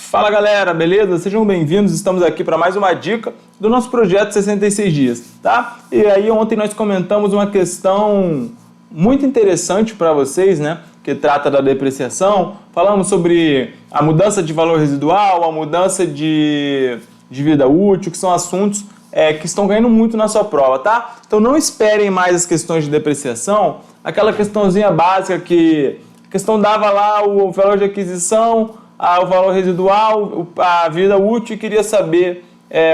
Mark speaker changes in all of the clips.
Speaker 1: Fala galera, beleza? Sejam bem-vindos, estamos aqui para mais uma dica do nosso projeto 66 dias, tá? E aí ontem nós comentamos uma questão muito interessante para vocês, né? Que trata da depreciação, falamos sobre a mudança de valor residual, a mudança de vida útil, que são assuntos que estão ganhando muito na sua prova, tá? Então não esperem mais as questões de depreciação, aquela questãozinha básica que a questão dava lá o valor de aquisição, o valor residual, a vida útil e queria saber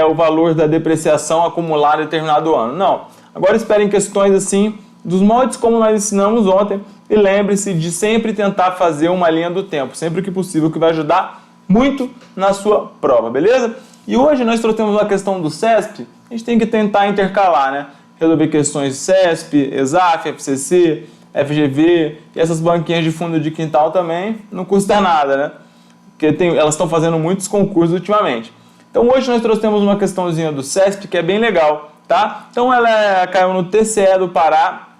Speaker 1: o valor da depreciação acumulada em determinado ano. Não, agora esperem questões assim, dos moldes como nós ensinamos ontem e lembre-se de sempre tentar fazer uma linha do tempo, sempre que possível, que vai ajudar muito na sua prova, beleza? E hoje nós trouxemos uma questão do CESP, a gente tem que tentar intercalar, né? Resolver questões de CESP, ESAF, FCC, FGV e essas banquinhas de fundo de quintal também, não custa nada, né? Porque elas estão fazendo muitos concursos ultimamente. Então hoje nós trouxemos uma questãozinha do CESP que é bem legal, tá? Então ela caiu no TCE do Pará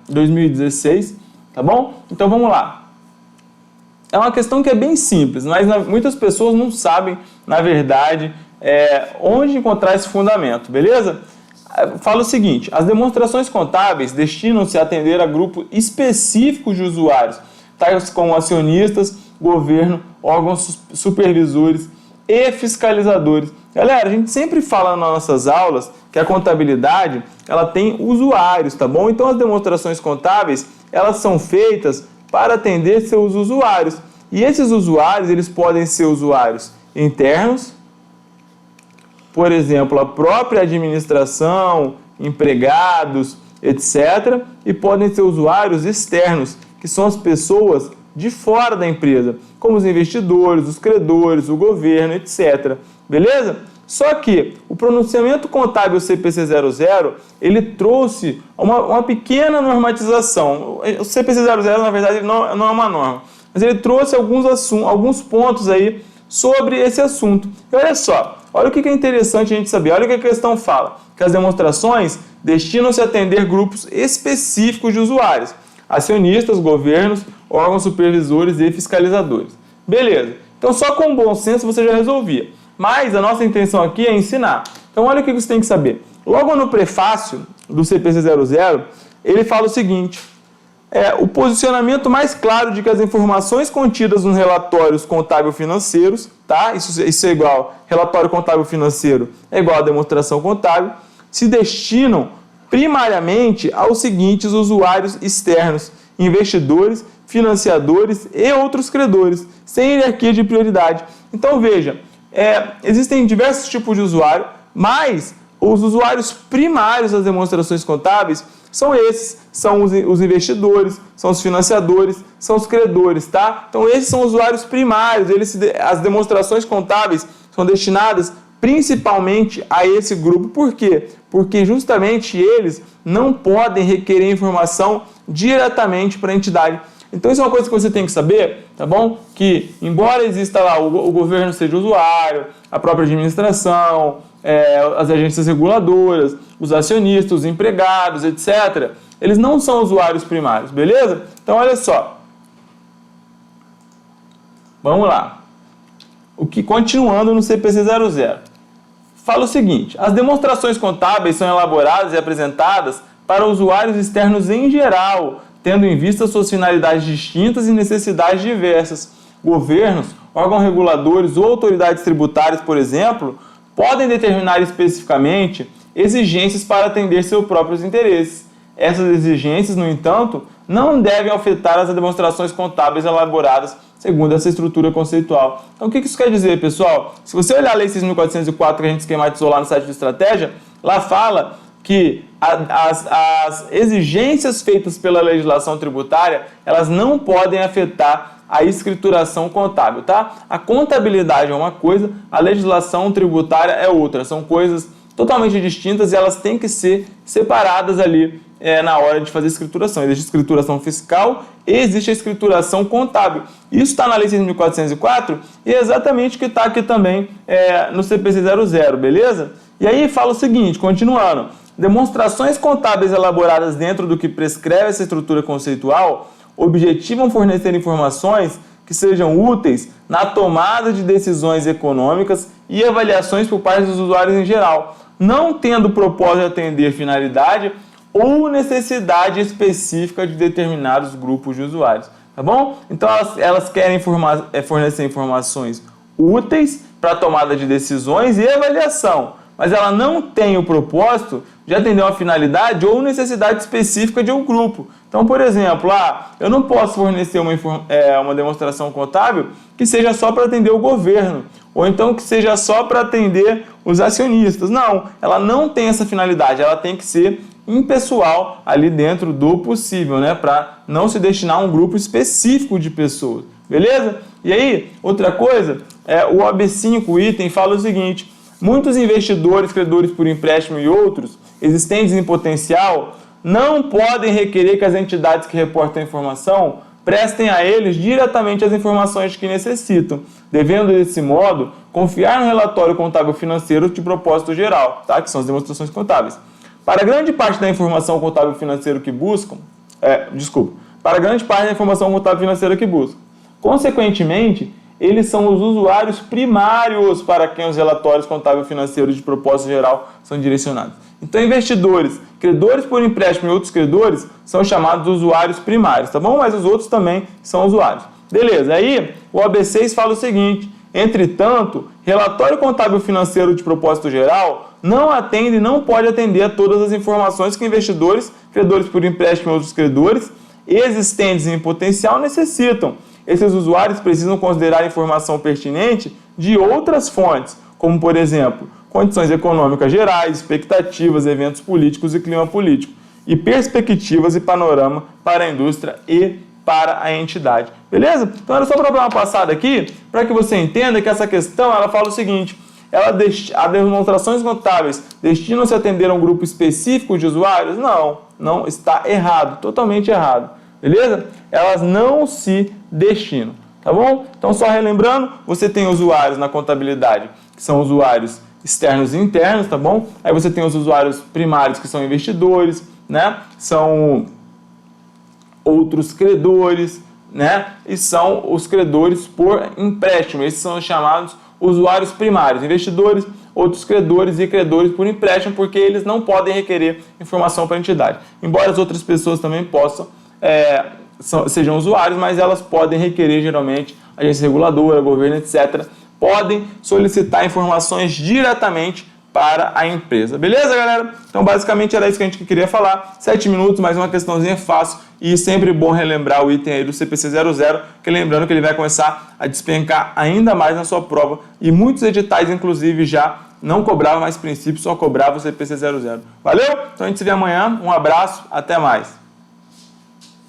Speaker 1: 2016, tá bom? Então vamos lá. É uma questão que é bem simples, mas muitas pessoas não sabem, na verdade, onde encontrar esse fundamento, beleza? Fala o seguinte, as demonstrações contábeis destinam-se a atender a grupo específico de usuários, tais como acionistas, governo, órgãos supervisores e fiscalizadores. Galera, a gente sempre fala nas nossas aulas que a contabilidade ela tem usuários, tá bom? Então as demonstrações contábeis elas são feitas para atender seus usuários. E esses usuários eles podem ser usuários internos, por exemplo, a própria administração, empregados, etc. E podem ser usuários externos, que são as pessoas de fora da empresa, como os investidores, os credores, o governo, etc. Beleza? Só que o pronunciamento contábil CPC 00, ele trouxe uma pequena normatização. O CPC 00, na verdade, não é uma norma, mas ele trouxe alguns pontos aí sobre esse assunto. E olha só, olha o que é interessante a gente saber, olha o que a questão fala, que as demonstrações destinam-se a atender grupos específicos de usuários, acionistas, governos, órgãos supervisores e fiscalizadores. Beleza, então só com bom senso você já resolvia. Mas a nossa intenção aqui é ensinar. Então olha o que você tem que saber. Logo no prefácio do CPC 00, ele fala o seguinte, o posicionamento mais claro de que as informações contidas nos relatórios contábil financeiros, tá? Isso é igual, relatório contábil financeiro é igual a demonstração contábil, se destinam primariamente aos seguintes usuários externos, investidores, financiadores e outros credores, sem hierarquia de prioridade. Então veja, existem diversos tipos de usuário, mas os usuários primários das demonstrações contábeis são esses, são os investidores, são os financiadores, são os credores, tá? Então esses são os usuários primários, as demonstrações contábeis são destinadas principalmente a esse grupo. Por quê? Porque justamente eles não podem requerer informação diretamente para a entidade. Então isso é uma coisa que você tem que saber, tá bom? Que embora exista lá o governo seja usuário, a própria administração, as agências reguladoras, os acionistas, os empregados, etc., eles não são usuários primários, beleza? Então olha só. Vamos lá. Continuando no CPC 00. Fala o seguinte, as demonstrações contábeis são elaboradas e apresentadas para usuários externos em geral, tendo em vista suas finalidades distintas e necessidades diversas. Governos, órgãos reguladores ou autoridades tributárias, por exemplo, podem determinar especificamente exigências para atender seus próprios interesses. Essas exigências, no entanto, não devem afetar as demonstrações contábeis elaboradas segundo essa estrutura conceitual. Então, o que isso quer dizer, pessoal? Se você olhar a Lei 6.404 que a gente esquematizou lá no site do Estratégia, lá fala que as exigências feitas pela legislação tributária, elas não podem afetar a escrituração contábil, tá? A contabilidade é uma coisa, a legislação tributária é outra. São coisas totalmente distintas e elas têm que ser separadas ali na hora de fazer escrituração. Existe escrituração fiscal e existe a escrituração contábil. Isso está na Lei 6.404 e é exatamente o que está aqui também no CPC 00, beleza? E aí fala o seguinte, continuando. Demonstrações contábeis elaboradas dentro do que prescreve essa estrutura conceitual objetivam fornecer informações que que sejam úteis na tomada de decisões econômicas e avaliações por parte dos usuários em geral, não tendo o propósito de atender finalidade ou necessidade específica de determinados grupos de usuários, tá bom? Então elas querem fornecer informações úteis para a tomada de decisões e avaliação, mas ela não tem o propósito de atender uma finalidade ou necessidade específica de um grupo. Então, por exemplo, eu não posso fornecer uma demonstração contábil que seja só para atender o governo, ou então que seja só para atender os acionistas. Não, ela não tem essa finalidade, ela tem que ser impessoal ali dentro do possível, né? Para não se destinar a um grupo específico de pessoas, beleza? E aí, outra coisa, o OB5 item fala o seguinte: muitos investidores, credores por empréstimo e outros existentes em potencial não podem requerer que as entidades que reportam a informação prestem a eles diretamente as informações que necessitam, devendo, desse modo, confiar no relatório contábil financeiro de propósito geral, tá? Que são as demonstrações contábeis. Para grande parte da informação contábil financeira que buscam, para grande parte da informação contábil financeira que buscam. Consequentemente, eles são os usuários primários para quem os relatórios contábil financeiros de propósito geral são direcionados. Então, investidores, credores por empréstimo e outros credores são chamados de usuários primários, tá bom? Mas os outros também são usuários. Beleza, aí o OB6 fala o seguinte: entretanto, relatório contábil financeiro de propósito geral não atende e não pode atender a todas as informações que investidores, credores por empréstimo e outros credores existentes em potencial necessitam. Esses usuários precisam considerar a informação pertinente de outras fontes, como, por exemplo, condições econômicas gerais, expectativas, eventos políticos e clima político, e perspectivas e panorama para a indústria e para a entidade. Beleza? Então era só para dar uma passada aqui, para que você entenda que essa questão ela fala o seguinte: as demonstrações contábeis destinam-se a atender a um grupo específico de usuários? Não, está errado, totalmente errado. Beleza? Elas não se destinam, tá bom? Então, só relembrando, você tem usuários na contabilidade, que são usuários externos e internos, tá bom? Aí você tem os usuários primários, que são investidores, né? São outros credores, né? E são os credores por empréstimo. Esses são os chamados usuários primários, investidores, outros credores e credores por empréstimo, porque eles não podem requerer informação para a entidade. Embora as outras pessoas também possam, sejam usuários, mas elas podem requerer, geralmente, agência reguladora, governo, etc., podem solicitar informações diretamente para a empresa. Beleza, galera? Então, basicamente, era isso que a gente queria falar. 7 minutos, mais uma questãozinha fácil e sempre bom relembrar o item aí do CPC 00, que lembrando que ele vai começar a despencar ainda mais na sua prova e muitos editais, inclusive, já não cobravam mais princípio, só cobrava o CPC 00. Valeu? Então, a gente se vê amanhã. Um abraço, até mais.